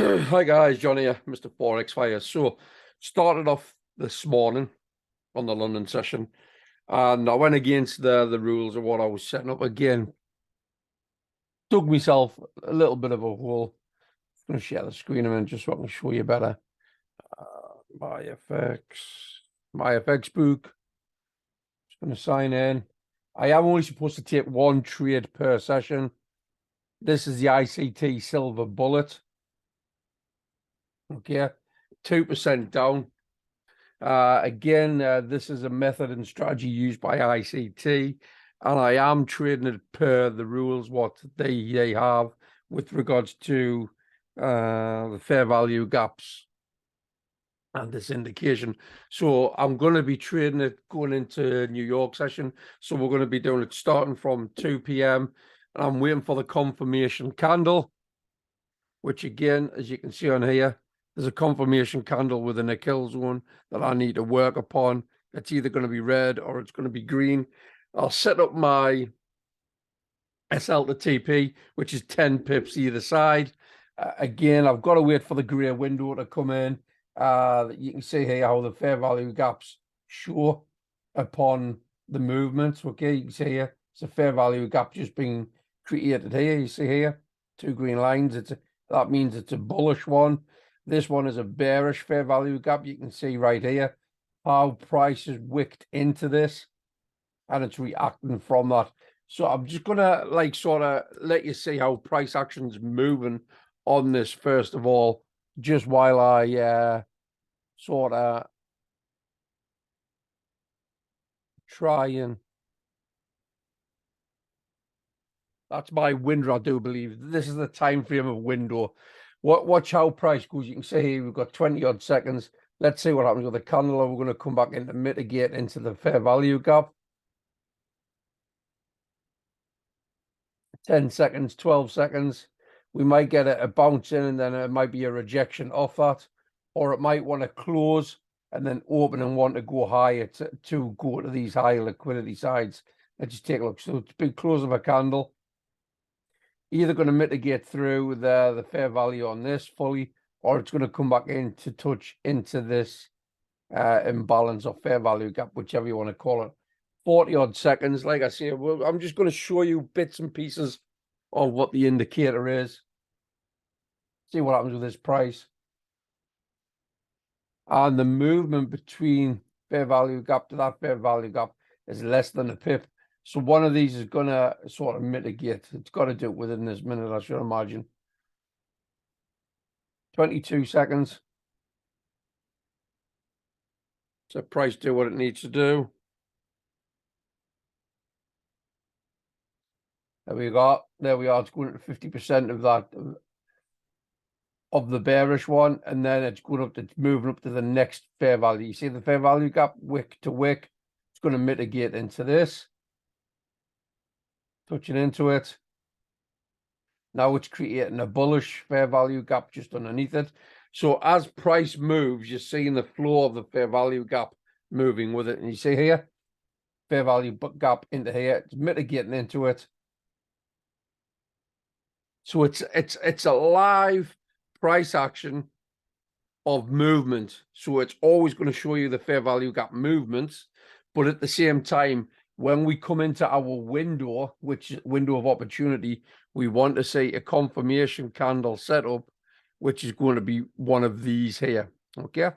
Hi guys, John here, Mr. Forex Fire. So, started off this morning on the London session, and I went against the rules of what I was setting up again. Dug myself a little bit of a hole. I'm going to share the screen a minute just so I can show you better. My FX book. Just going to sign in. I am only supposed to take one trade per session. This is the ICT Silver Bullet. Okay, 2% down. Again, this is a method and strategy used by ICT, and I am trading it per the rules what they have with regards to the fair value gaps and this indication. So I'm going to be trading it going into New York session. So we're going to be doing it starting from 2 p.m. and I'm waiting for the confirmation candle, which again, as you can see on here, there's a confirmation candle within a kill zone that I need to work upon. It's either going to be red or it's going to be green. I'll set up my SL to TP, which is 10 pips either side. Again, I've got to wait for the grey window to come in. You can see here how the fair value gaps show upon the movements. Okay, you can see here it's a fair value gap just being created here. You see here, two green lines. That means it's a bullish one. This one is a bearish fair value gap. You can see right here how price is wicked into this and it's reacting from that. So I'm just gonna sort of let you see how price action's moving on this first of all, just while I sort of try and that's my window, I do believe. This is the time frame of window. Watch how price goes. You can see here we've got 20 odd seconds. Let's see what happens with the candle. We're going to come back into mitigate into the fair value gap. 10 seconds, 12 seconds. We might get a bounce in and then it might be a rejection off that. Or it might want to close and then open and want to go higher to go to these high liquidity sides. Let's just take a look. So it's a big close of a candle. Either going to mitigate through the fair value on this fully, or it's going to come back in to touch into this imbalance or fair value gap, whichever you want to call it. 40 odd seconds. Like I say, I'm just going to show you bits and pieces of what the indicator is. See what happens with this price. And the movement between fair value gap to that fair value gap is less than a pip. So one of these is going to sort of mitigate. It's got to do it within this minute, I should imagine. 22 seconds. So price do what it needs to do. There we go. There we are. It's going to 50% of that, of the bearish one. And then it's going up to, it's moving up to the next fair value. You see the fair value gap, wick to wick. It's going to mitigate into this. Touching into it. Now it's creating a bullish fair value gap just underneath it. So as price moves, you're seeing the flow of the fair value gap moving with it. And you see here, fair value gap into here. It's mitigating into it. So it's a live price action of movement. So it's always going to show you the fair value gap movements. But at the same time, when we come into our window, which is window of opportunity, we want to see a confirmation candle setup, which is going to be one of these here. Okay.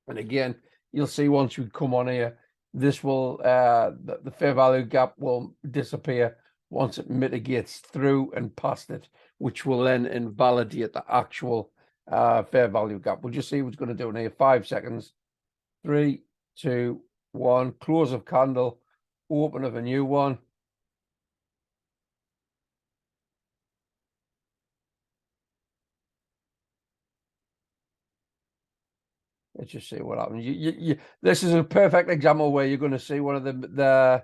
And again, you'll see once we come on here, this will, the fair value gap will disappear once it mitigates through and past it, which will then invalidate the actual fair value gap. We'll just see what's going to do in here. 5 seconds. 3, 2, 1. Close of candle. Open of a new one. Let's just see what happens. This is a perfect example where you're going to see one of the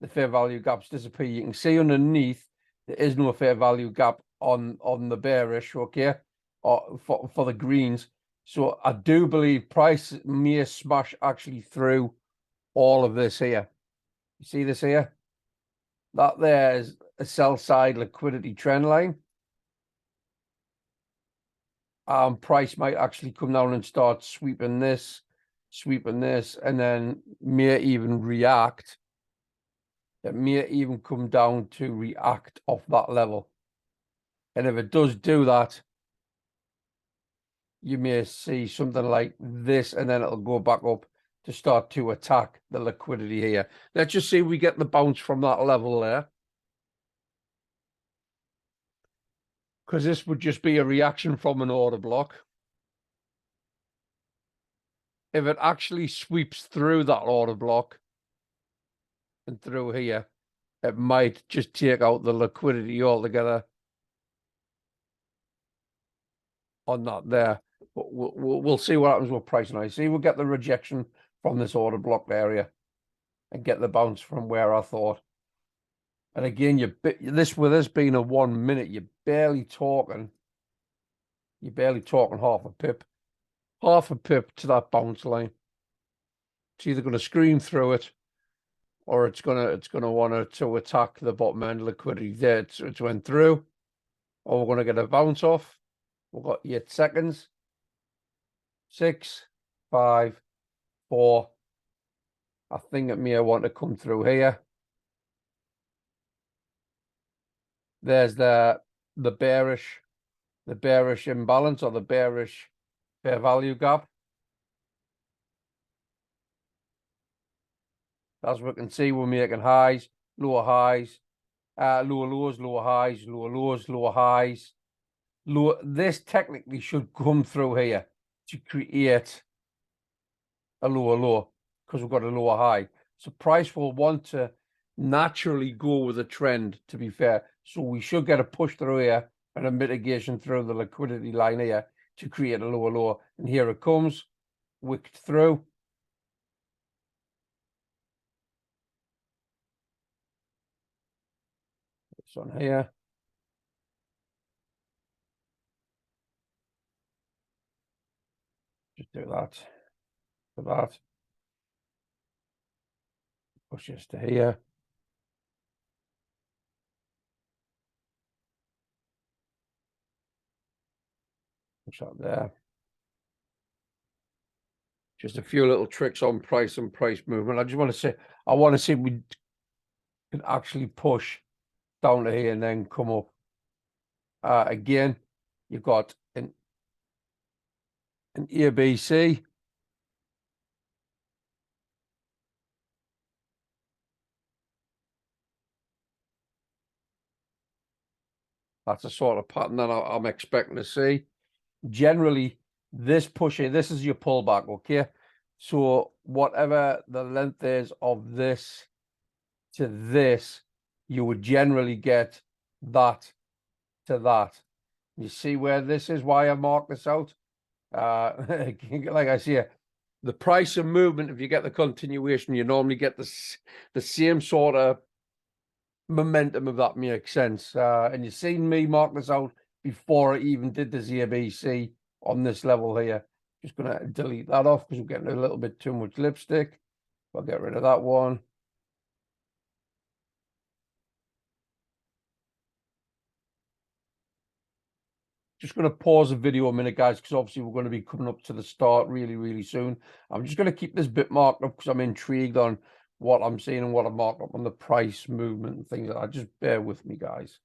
fair value gaps disappear. You can see underneath there is no fair value gap on the bearish, okay, or for the greens. So I do believe price may smash actually through all of this here. You see this here? That there is a sell side liquidity trend line. price might actually come down and start sweeping this, and then may even react. It may even come down to react off that level. And if it does do that, you may see something like this, and then it'll go back up to start to attack the liquidity here. Let's just see if we get the bounce from that level there. Because this would just be a reaction from an order block. If it actually sweeps through that order block and through here, it might just take out the liquidity altogether on that there. But we'll see what happens with price now. See, we'll get the rejection from this order block area and get the bounce from where I thought. And again, with this being a 1 minute, you're barely talking half a pip to that bounce line. It's either going to scream through it, or it's gonna want to attack the bottom end liquidity. There, it's went through, or we're gonna get a bounce off. We've got 8 seconds. 6, 5, 4. I think it may want to come through here. There's the bearish imbalance, or the bearish fair value gap. As we can see, we're making highs, lower highs, lower lows, lower highs, lower lows, lower highs. This technically should come through here to create a lower low, because we've got a lower high. So price will want to naturally go with the trend, to be fair. So we should get a push through here and a mitigation through the liquidity line here to create a lower low. And here it comes, wicked through. It's on here. Just do that. For that. Push this to here. Push that there. Just a few little tricks on price and price movement. I want to see if we can actually push down to here and then come up. Again, you've got an ABC. That's the sort of pattern that I'm expecting to see. Generally, this push here, this is your pullback, okay? So whatever the length is of this to this, you would generally get that to that. You see where this is, why I marked this out? Like I say, the price of movement, if you get the continuation, you normally get the same sort of momentum, if that makes sense. And you've seen me mark this out before I even did this ABC on this level here. Just going to delete that off because we're getting a little bit too much lipstick. I'll get rid of that one. Just going to pause the video a minute, guys, because obviously we're going to be coming up to the start really, really soon. I'm just going to keep this bit marked up because I'm intrigued on what I'm seeing and what I'm marked up on the price movement and things like that. Just bear with me, guys.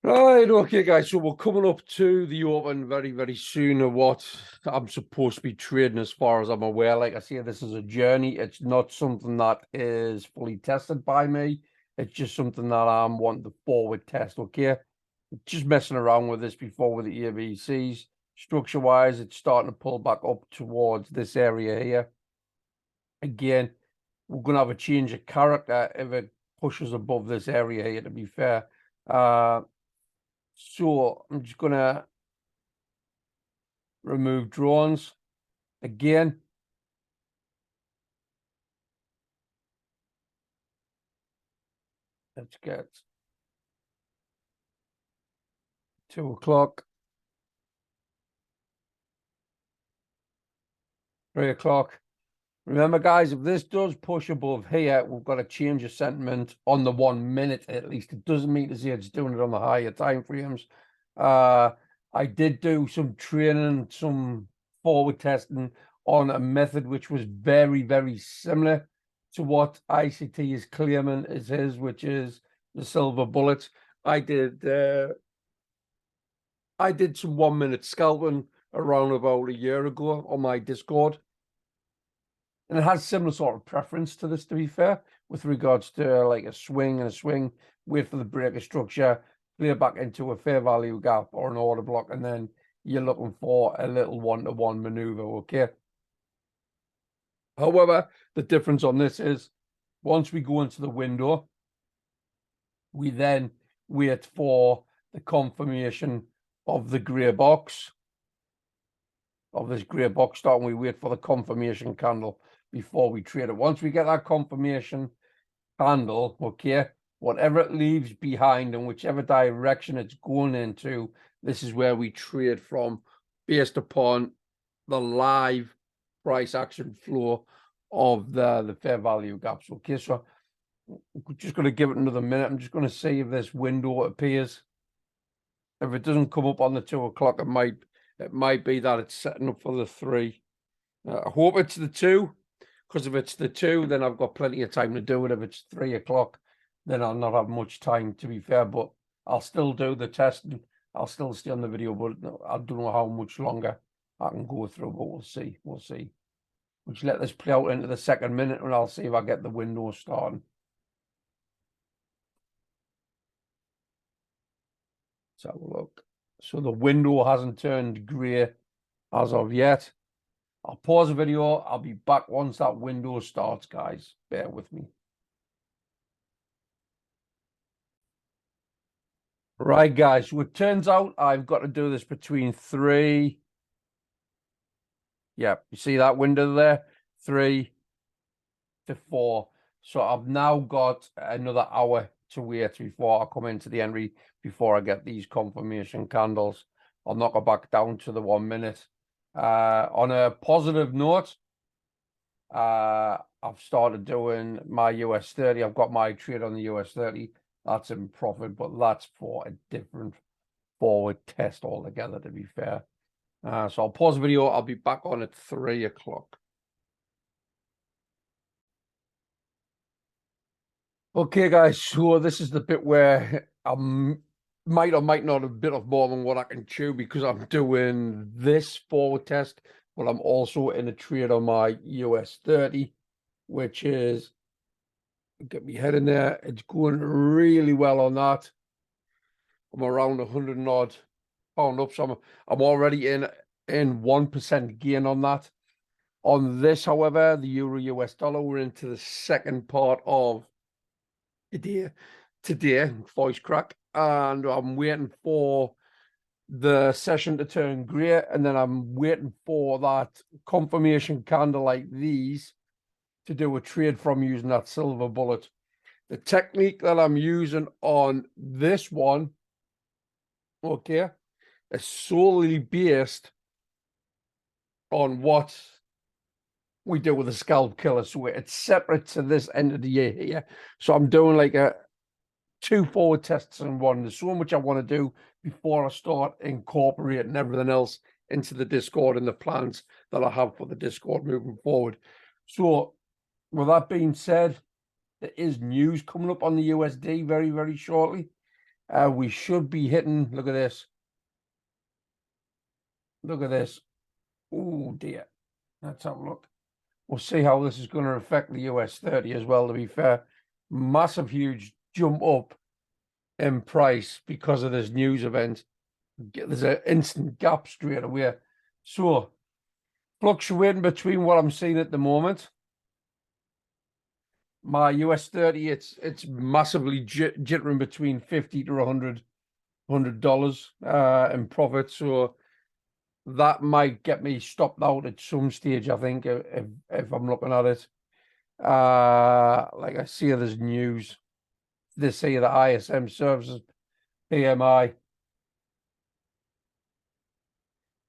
Right, okay, guys, so we're coming up to the open very, very soon of what I'm supposed to be trading as far as I'm aware. Like I say, this is a journey. It's not something that is fully tested by me. It's just something that I'm wanting to forward test, okay? Just messing around with this before with the ABCs. Structure-wise, it's starting to pull back up towards this area here. Again, we're going to have a change of character if it pushes above this area here, to be fair. So I'm just gonna remove drones again. Let's get 2 o'clock, 3 o'clock. Remember, guys, if this does push above here, we've got to change of sentiment on the 1 minute at least. It doesn't mean to say it's doing it on the higher time frames. I did do some training, some forward testing on a method which was very, very similar to what ICT is claiming is his, which is the silver bullet. I did some 1 minute scalping around about a year ago on my Discord. And it has similar sort of preference to this, to be fair, with regards to like a swing and a swing, wait for the breaker structure, clear back into a fair value gap or an order block, and then you're looking for a little one-to-one maneuver, okay? However, the difference on this is once we go into the window, we then wait for the confirmation of the grey box, of this grey box start, and we wait for the confirmation candle before we trade it. Once we get that confirmation candle, okay, whatever it leaves behind and whichever direction it's going into, this is where we trade from based upon the live price action flow of the fair value gaps. Okay, so we're just going to give it another minute. I'm just going to see if this window appears. If it doesn't come up on the 2 o'clock, it might be that it's setting up for the 3. I hope it's the 2, because if it's the 2, then I've got plenty of time to do it. If it's 3 o'clock, then I'll not have much time, to be fair, but I'll still do the testing. I'll still stay on the video, but I don't know how much longer I can go through, but we'll see. We'll see. We'll just let this play out into the second minute, and I'll see if I get the window starting. Let's have a look. So the window hasn't turned grey as of yet. I'll pause the video. I'll be back once that window starts, guys. Bear with me. Right, guys. So it turns out I've got to do this between 3. Yeah, you see that window there? 3 to 4. So I've now got another hour to wait before I come into the entry, before I get these confirmation candles. I'll knock it back down to the 1 minute. On a positive note, I've started doing my US 30. I've got my trade on the US 30. That's in profit, but that's for a different forward test altogether, to be fair. So I'll pause the video. I'll be back on at 3 o'clock. Okay, guys, so this is the bit where I might or might not have bit off more than what I can chew, because I'm doing this forward test, but I'm also in a trade on my US 30, which is, get me head in there. It's going really well on that. I'm around 100 and odd pound up, so I'm already in 1% gain on that. On this, however, the euro US dollar, we're into the second part of today, voice crack, and I'm waiting for the session to turn grey, and then I'm waiting for that confirmation candle like these to do a trade from using that silver bullet. The technique that I'm using on this one, okay, is solely based on what we do with a scalp killer. So it's separate to this end of the year here. So I'm doing like 2 forward tests in one. There's so much I want to do before I start incorporating everything else into the Discord and the plans that I have for the Discord moving forward. So with that being said, there is news coming up on the USD very, very shortly. We should be hitting, look at this. Look at this. Oh dear. Let's have a look. We'll see how this is going to affect the US 30 as well, to be fair. Massive, huge jump up in price because of this news event. There's an instant gap straight away. So, fluctuating between what I'm seeing at the moment. My US 30, it's massively jittering between 50 to $100 in profit. So that might get me stopped out at some stage, I think, if I'm looking at it. Like I see there's news. They say the ISM services PMI,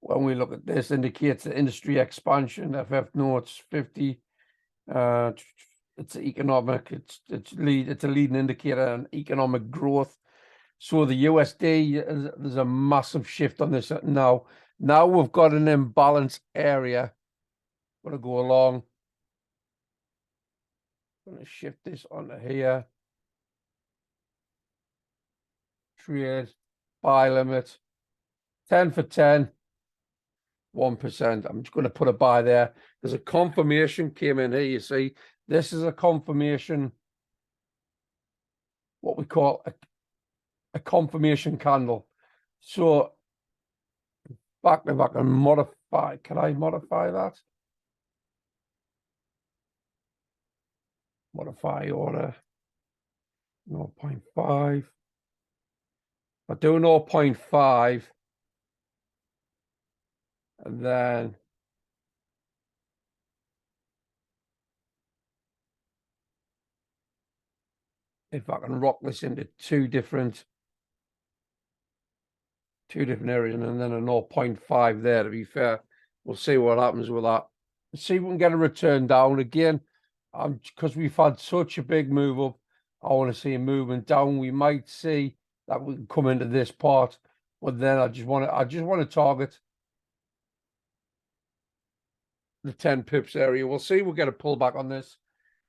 when we look at this, indicates the industry expansion. FF notes 50 It's economic. It's a leading indicator on economic growth. So the USD, there's a massive shift on this now. Now we've got an imbalance area. Going to go along. Going to shift this onto here. Trade, buy limit, 10 for 10, 1%. I'm just going to put a buy there. There's a confirmation came in here. You see, this is a confirmation, what we call a confirmation candle. So back if I can modify, can I modify that? Modify order 0.5. I do 0.5 and then if I can rock this into two different areas and then a 0.5 there, to be fair. We'll see what happens with that. Let's see if we can get a return down again. Because we've had such a big move up, I want to see a movement down. We might see that we can come into this part, but then I just want to target the 10 pips area. We'll see. We'll get a pullback on this.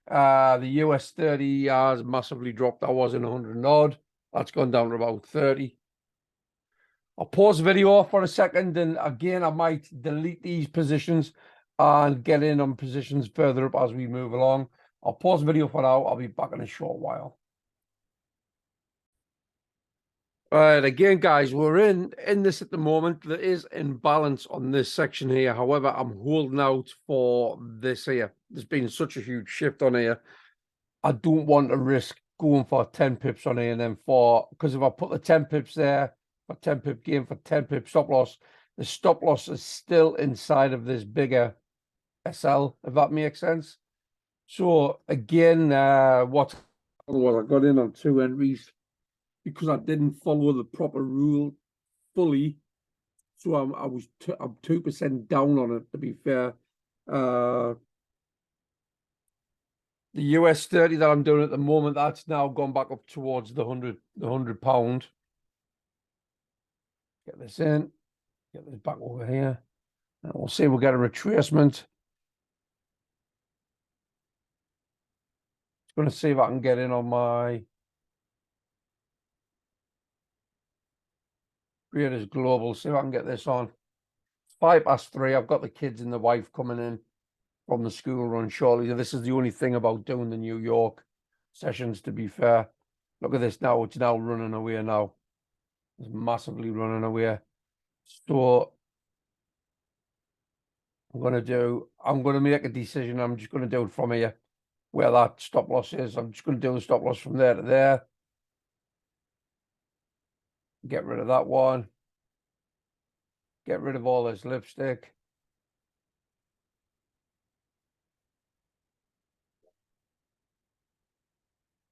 The US 30 has massively dropped. I was in 100 odd. That's gone down to about 30. I'll pause the video for a second, and again, I might delete these positions and get in on positions further up as we move along. I'll pause the video for now. I'll be back in a short while. All right, again, guys, we're in this at the moment. There is imbalance on this section here. However, I'm holding out for this here. There's been such a huge shift on here. I don't want to risk going for 10 pips on here and then because if I put the 10 pips there, for 10 pip gain for 10 pip stop loss, the stop loss is still inside of this bigger SL, if that makes sense. So again, what I got in on 2 entries because I didn't follow the proper rule fully. So I'm 2% down on it, to be fair. The US 30 that I'm doing at the moment, that's now gone back up towards the £100. Get this in, get this back over here, and we'll see if we'll get a retracement. Just going to see if I can get in on my Creators Global, see if I can get this on. It's 3:05. I've got the kids and the wife coming in from the school run shortly. This is the only thing about doing the New York sessions, to be fair. Look at this now, it's now running away now. It's massively running away. So I'm going to make a decision. I'm just going to do it from here, where that stop loss is. I'm just going to do the stop loss from there to there. Get rid of that one. Get rid of all this lipstick.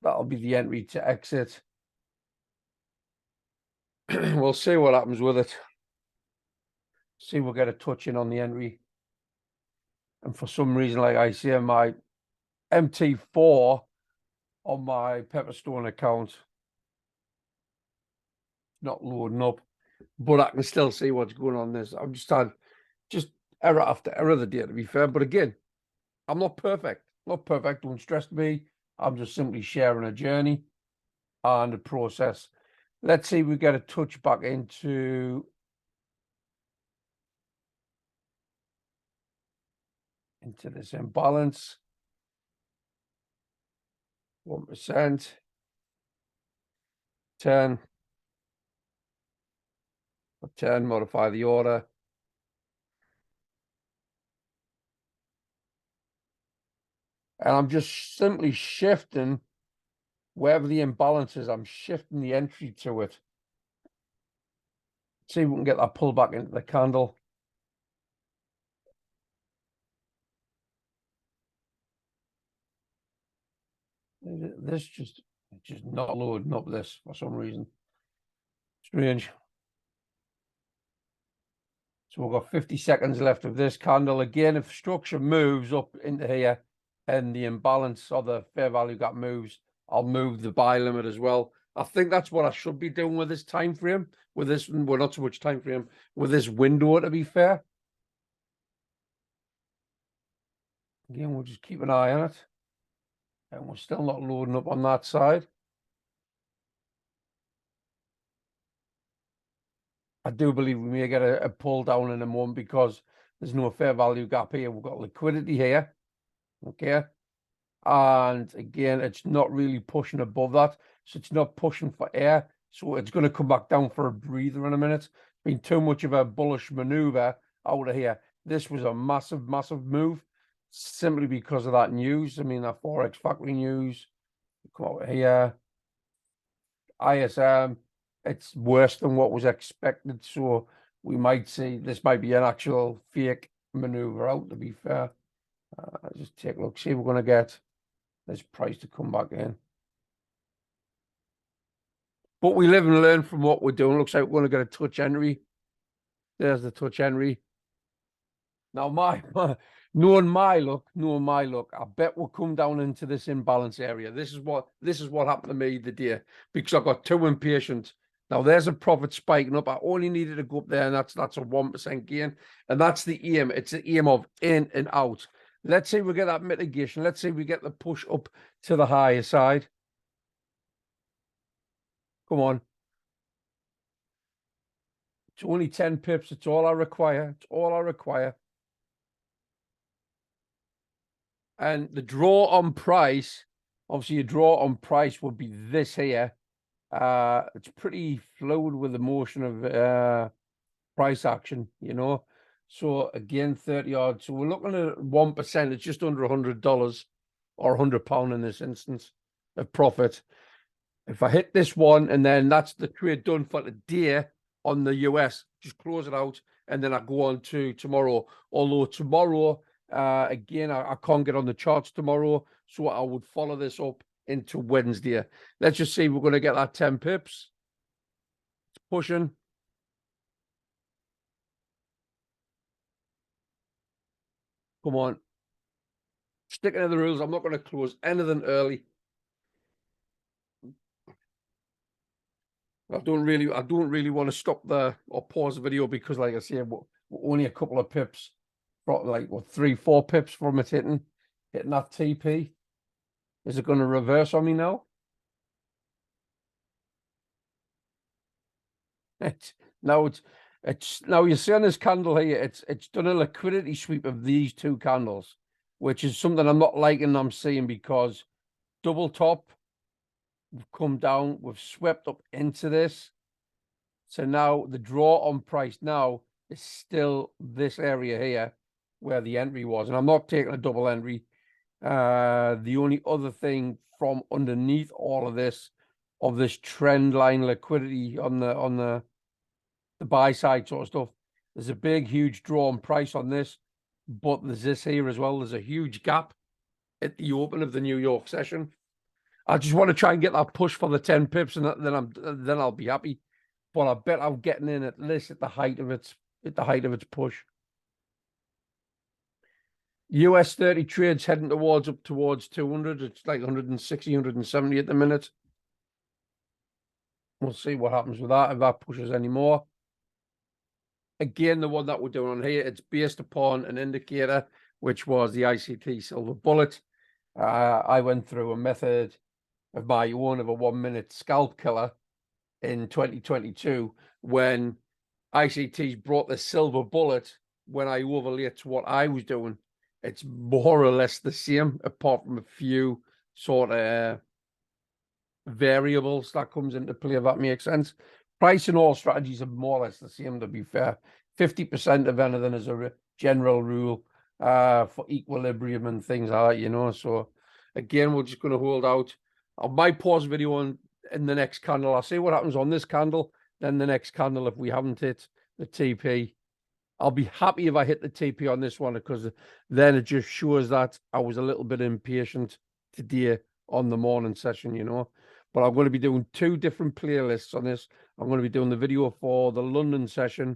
That'll be the entry to exit. We'll see what happens with it. See, we'll get a touch in on the entry. And for some reason, like I say, my MT4 on my Pepperstone account not loading up, but I can still see what's going on this. I've just had error after error the day, to be fair. But again, I'm not perfect. Don't stress me. I'm just simply sharing a journey and a process. Let's see if we get a touch back into this imbalance. 1%. 10. 10, modify the order. And I'm just simply shifting wherever the imbalance is, I'm shifting the entry to it. See if we can get that pull back into the candle. This just not loading up this for some reason. Strange. So we've got 50 seconds left of this candle. Again, if structure moves up into here, and the imbalance or the fair value gap moves, I'll move the buy limit as well. I think that's what I should be doing with this time frame, with this, well, not so much time frame, with this window, to be fair. Again, we'll just keep an eye on it. And we're still not loading up on that side. I do believe we may get a pull down in a moment because there's no fair value gap here. We've got liquidity here. Okay. And again, it's not really pushing above that. So it's not pushing for air. So it's going to come back down for a breather in a minute. Been too much of a bullish maneuver out of here. This was a massive, massive move simply because of that news. I mean, that Forex factory news. Come over here. ISM, it's worse than what was expected. So we might see this might be an actual fake maneuver out, to be fair. Just take a look, see if we're going to get this price to come back in. But we live and learn from what we're doing. Looks like we're going to get a touch Henry. There's the touch Henry. Now, knowing my luck, I bet we'll come down into this imbalance area. This is what happened to me the day because I got too impatient. Now there's a profit spiking up. I only needed to go up there, and that's a 1% gain, and that's the aim. It's the aim of in and out. Let's say we get that mitigation. Let's say we get the push up to the higher side. Come on. It's only 10 pips. It's all I require. It's all I require. And the draw on price, obviously, your draw on price would be this here. It's pretty fluid with the motion of price action, you know. So again, 30 odds. So we're looking at 1%. It's just under $100 or £100 in this instance of profit. If I hit this one, and then that's the trade done for the day on the US, just close it out, and then I go on to tomorrow. Although tomorrow, again, I can't get on the charts tomorrow, so I would follow this up into Wednesday. Let's just see if we're going to get that 10 pips. It's pushing. Come on. Sticking to the rules. I'm not going to close anything early. I don't really want to stop there or pause the video because, like I say, we're only a couple of pips, like what, 3-4 pips from it hitting that TP. Is it going to reverse on me now? It's now you see on this candle here, it's done a liquidity sweep of these two candles, which is something I'm not liking. I'm seeing because double top, we've come down, we've swept up into this. So now the draw on price now is still this area here where the entry was, and I'm not taking a double entry. The only other thing from underneath all of this trend line liquidity on the buy side sort of stuff, there's a big, huge draw on price on this, but there's this here as well. There's a huge gap at the open of the New York session. I just want to try and get that push for the 10 pips, and then I'll be happy. But I bet I'm getting in at least at the height of its push. US 30 trades heading up towards 200. It's like 160, 170 at the minute. We'll see what happens with that, if that pushes any more. Again, the one that we're doing on here, it's based upon an indicator, which was the ICT Silver Bullet. I went through a method of my own of a 1-minute scalp killer in 2022 when ICT's brought the Silver Bullet. When I overlay it to what I was doing, it's more or less the same, apart from a few sort of variables that comes into play, if that makes sense. Price and all strategies are more or less the same, to be fair. 50% of anything is a general rule for equilibrium and things like that, you know. So again, we're just going to hold out. I might pause video in the next candle. I'll see what happens on this candle, then the next candle if we haven't hit the TP. I'll be happy if I hit the TP on this one, because then it just shows that I was a little bit impatient today on the morning session, you know. But I'm going to be doing 2 different playlists on this. I'm going to be doing the video for the London session,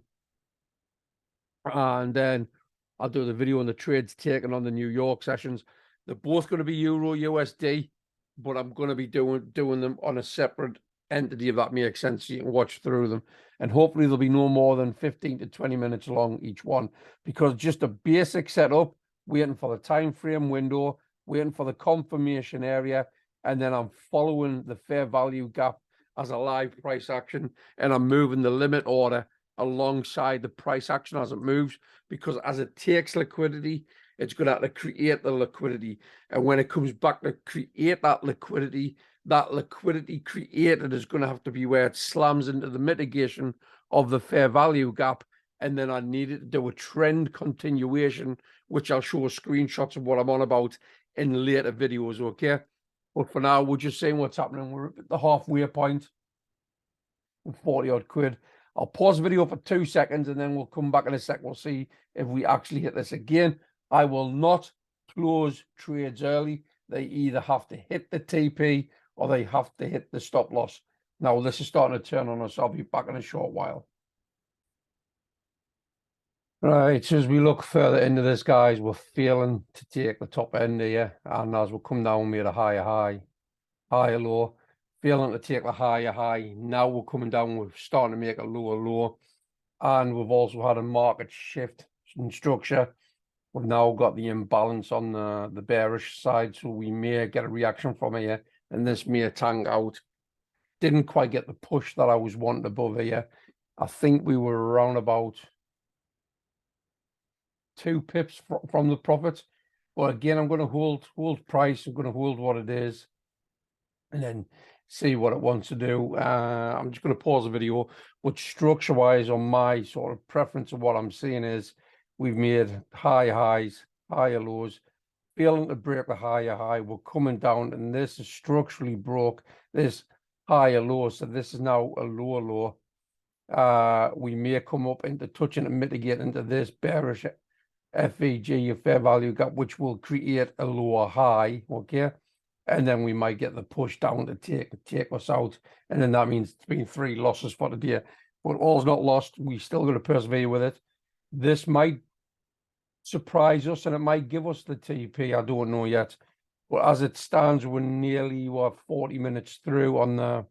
and then I'll do the video on the trades taken on the New York sessions. They're both going to be Euro USD, but I'm going to be doing them on a separate entity, if that makes sense, so you can watch through them. And hopefully there'll be no more than 15 to 20 minutes long each one, because just a basic setup, waiting for the time frame window, waiting for the confirmation area, and then I'm following the fair value gap as a live price action, and I'm moving the limit order alongside the price action as it moves, because as it takes liquidity, it's going to have to create the liquidity. And when it comes back to create that liquidity created is going to have to be where it slams into the mitigation of the fair value gap. And then I needed to do a trend continuation, which I'll show screenshots of what I'm on about in later videos, okay? But for now, we're just saying what's happening. We're at the halfway point, 40 odd quid. I'll pause the video for 2 seconds and then we'll come back in a sec. We'll see if we actually hit this again. I will not close trades early. They either have to hit the TP or they have to hit the stop loss. Now, this is starting to turn on us. I'll be back in a short while. Right, so as we look further into this, guys, we're failing to take the top end here. And as we come down, we had a higher high, higher low. Failing to take the higher high. Now we're coming down, we're starting to make a lower low. And we've also had a market shift in structure. We've now got the imbalance on the bearish side, so we may get a reaction from here, and this may tank out. Didn't quite get the push that I was wanting above here. I think we were around about 2 pips from the profit. But again, I'm going to hold price. I'm going to hold what it is, and then see what it wants to do. I'm just going to pause the video. But structure-wise, on my sort of preference of what I'm seeing is, we've made high highs, higher lows, failing to break the higher high. We're coming down, and this is structurally broke this higher low. So this is now a lower low. We may come up into touching and mitigate into this bearish FVG, a fair value gap, which will create a lower high, okay? And then we might get the push down to take us out. And then that means it's been 3 losses for the day. But all's not lost. We still got to persevere with it. This might surprise us and it might give us the TP. I don't know yet. But as it stands, we're nearly 40 minutes through on the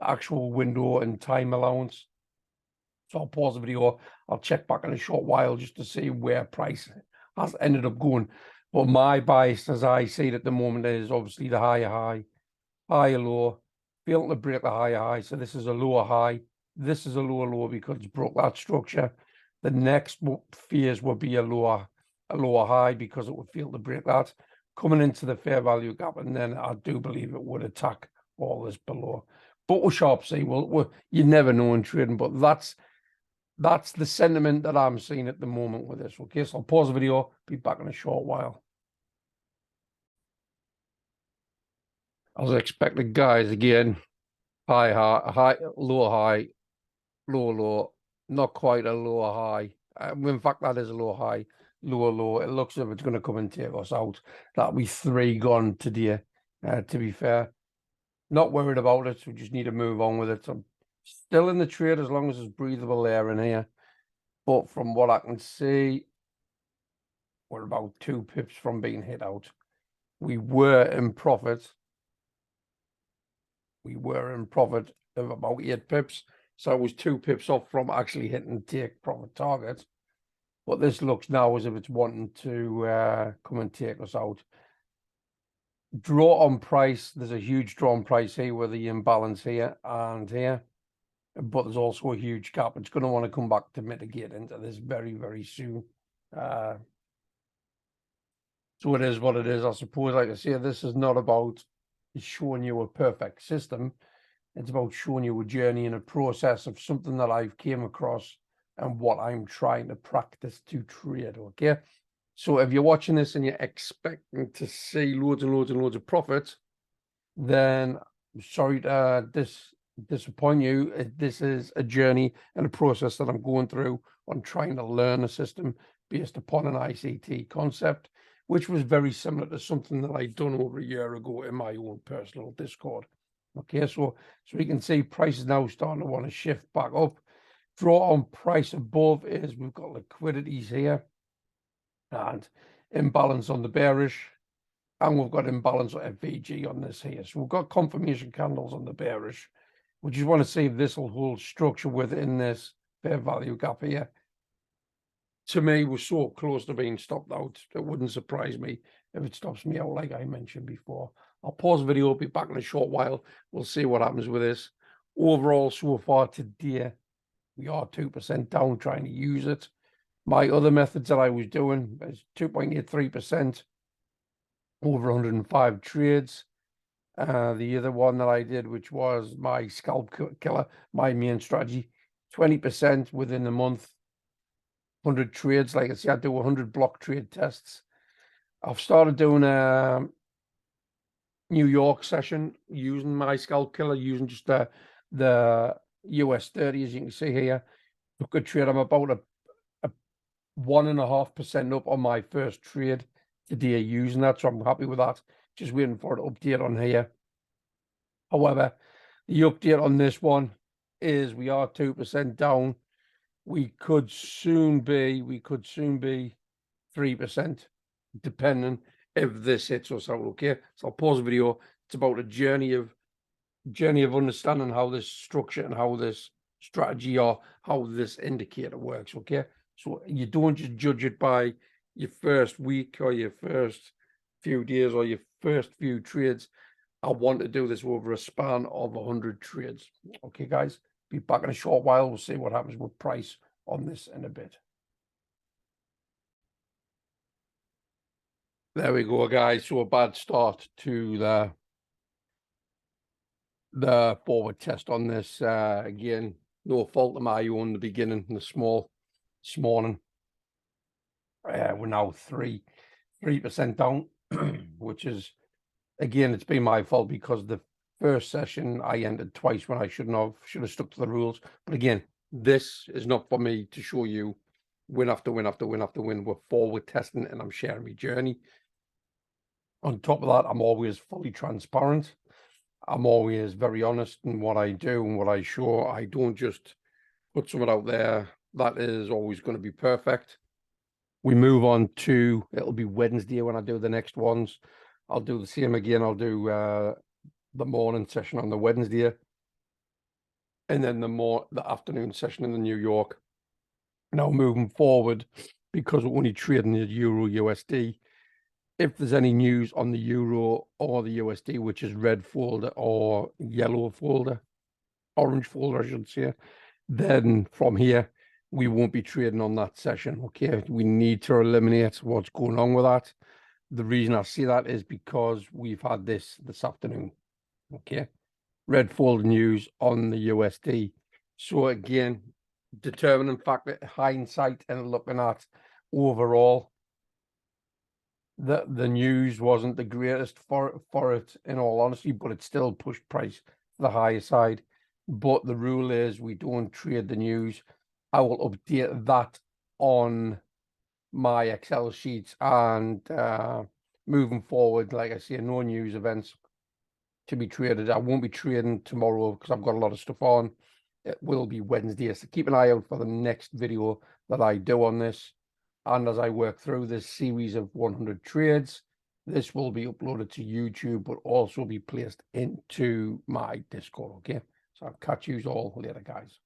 actual window and time allowance. So I'll pause the video. I'll check back in a short while just to see where price has ended up going. But my bias, as I see it at the moment, is obviously the higher high, higher low, failing to break the higher high. So this is a lower high. This is a lower low because it's broke that structure. The next phase will be a lower high because it would fail to break that, coming into the fair value gap, and then I do believe it would attack all this below. But we're sharp, see. You never know in trading, but that's the sentiment that I'm seeing at the moment with this. Okay, so I'll pause the video, be back in a short while. As I expected, guys, again, high, low, low, not quite a lower high. In fact, that is a low high, lower low. It looks as if it's going to come and take us out. That'll be 3 gone today, to be fair. Not worried about it. We just need to move on with it. I'm still in the trade as long as there's breathable air in here. But from what I can see, we're about 2 pips from being hit out. We were in profit. We were in profit of about 8 pips. So it was 2 pips off from actually hitting take profit target. But this looks now as if it's wanting to come and take us out. Draw on price. There's a huge draw on price here with the imbalance here and here. But there's also a huge gap. It's going to want to come back to mitigate into this very, very soon. So it is what it is. I suppose, like I say, this is not about showing you a perfect system. It's about showing you a journey and a process of something that I've came across and what I'm trying to practice to trade, okay? So if you're watching this and you're expecting to see loads and loads and loads of profits, then I'm sorry to disappoint you. This is a journey and a process that I'm going through on trying to learn a system based upon an ICT concept, which was very similar to something that I'd done over a year ago in my own personal Discord. Okay, so you can see prices now starting to want to shift back up. Draw on price above is we've got liquidities here and imbalance on the bearish. and we've got imbalance or FVG on this here. So we've got confirmation candles on the bearish. We just want to see if this will hold structure within this fair value gap here. To me, we're so close to being stopped out. It wouldn't surprise me if it stops me out, like I mentioned before. I'll pause the video, be back in a short while. We'll see what happens with this. Overall, so far today, we are 2% down trying to use it. My other methods that I was doing is 2.83% over 105 trades. The other one that I did, which was my scalp killer, my main strategy, 20% within a month, 100 trades. Like I said, I do 100 block trade tests. I've started doing a New York session using my scalp killer, using just the US 30, as you can see here. Took a trade. I'm about a 1.5% up on my first trade today using that, so I'm happy with that. Just waiting for an update on here. However, the update on this one is we are 2% down. We could soon be 3%, depending if this hits us out. Okay, so I'll pause the video. It's about a journey of understanding how this structure and how this strategy or how this indicator works. Okay, so you don't just judge it by your first week or your first few days or your first few trades. I want to do this over a span of 100 trades. Okay, guys, be back in a short while. We'll see what happens with price on this in a bit. There we go, guys. So a bad start to the forward test on this. Again, no fault of my own in the beginning, this morning. We're now 3% down, which is, again, it's been my fault because the first session I entered twice when I should have stuck to the rules. But again, this is not for me to show you win after win after win after win. We're forward testing and I'm sharing my journey. On top of that, I'm always fully transparent. I'm always very honest in what I do and what I show. I don't just put something out there that is always going to be perfect. We move on to, it'll be Wednesday when I do the next ones. I'll do the same again. I'll do the morning session on the Wednesday, and then the afternoon session in the New York. Now moving forward, because we're only trading the Euro USD, if there's any news on the Euro or the USD, which is red folder or yellow folder, orange folder, I should say, then from here, we won't be trading on that session. Okay, we need to eliminate what's going on with that. The reason I see that is because we've had this afternoon. Okay, red folder news on the USD. So again, determining factor, hindsight, and looking at overall, the news wasn't the greatest for it, in all honesty, but it still pushed price to the higher side. But the rule is we don't trade the news. I will update that on my Excel sheets, and moving forward, like I say, no news events to be traded. I won't be trading tomorrow because I've got a lot of stuff on. It will be Wednesday, so keep an eye out for the next video that I do on this. And as I work through this series of 100 trades, this will be uploaded to YouTube, but also be placed into my Discord. Okay, so I'll catch you all later, guys.